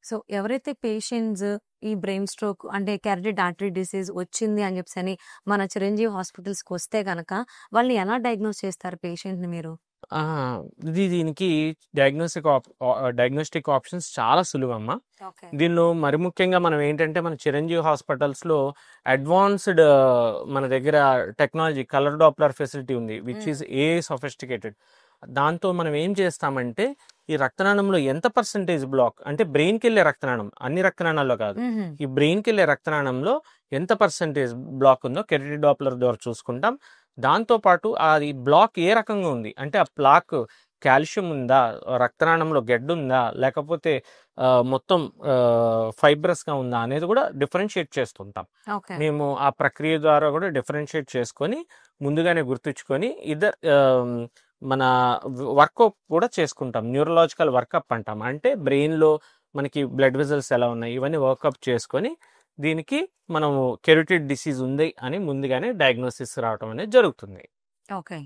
So ఎవరైతే patients ఈ brain stroke అంటే కెరటిడ్ ఆర్టరీ డిసీజ్ వచ్చింది అని చెప్పేసి మన చిరంజీవి హాస్పిటల్స్కి వస్తే కనుక వాళ్ళని ఎలా డయాగ్నోస్ చేస్తారు పేషెంట్ని మీరు? ఆ! దీనికి డయాగ్నోస్టిక్ ఆప్షన్స్ చాలా సులువమ్మా. ఓకే. దీనిలో మరి ముఖ్యంగా మనం ఏంటంటే మన చిరంజీవి హాస్పిటల్స్‌లో అడ్వాన్స్‌డ్ మన దగ్గర టెక్నాలజీ కలర్ డాప్లర్ ఫెసిలిటీ ఉంది. Which is sophisticated. దాంతో మనం ఏం చేస్తామంటే ఈ రక్తనాళంలో ఎంత పర్సెంటేజ్ బ్లాక్ అంటే బ్రెయిన్‌కెళ్ళే రక్తనాళం, అన్ని రక్తనాళాల్లో కాదు. ఈ బ్రెయిన్‌కెళ్ళే రక్తనాళంలో ఎంత పర్సెంటేజ్ బ్లాక్ ఉందో కెరటిడ్ డాప్లర్ ద్వారా చూసుకుంటాం. దాంతోపాటు అది బ్లాక్ ఏ రకంగా ఉంది అంటే ఆ ప్లాక్ కాల్షియం ఉందా, రక్తనాళంలో గెడ్డ ఉందా, లేకపోతే మొత్తం ఫైబ్రస్గా ఉందా అనేది కూడా డిఫరెన్షియేట్ చేస్తుంటాం. ఓకే. మేము ఆ ప్రక్రియ ద్వారా కూడా డిఫరెన్షియేట్ చేసుకొని ముందుగానే గుర్తుంచుకొని మన వర్క్ కూడా చేసుకుంటాం. న్యూరలాజికల్ వర్కప్ అంటాం. అంటే బ్రెయిన్లో మనకి బ్లడ్ వెజల్స్ ఎలా ఉన్నాయి ఇవన్నీ వర్కప్ చేసుకొని దీనికి మనము కెరోటిడ్ డిసీజ్ ఉంది అని ముందుగానే డయాగ్నోసిస్ రావటం అనేది జరుగుతుంది. ఓకే.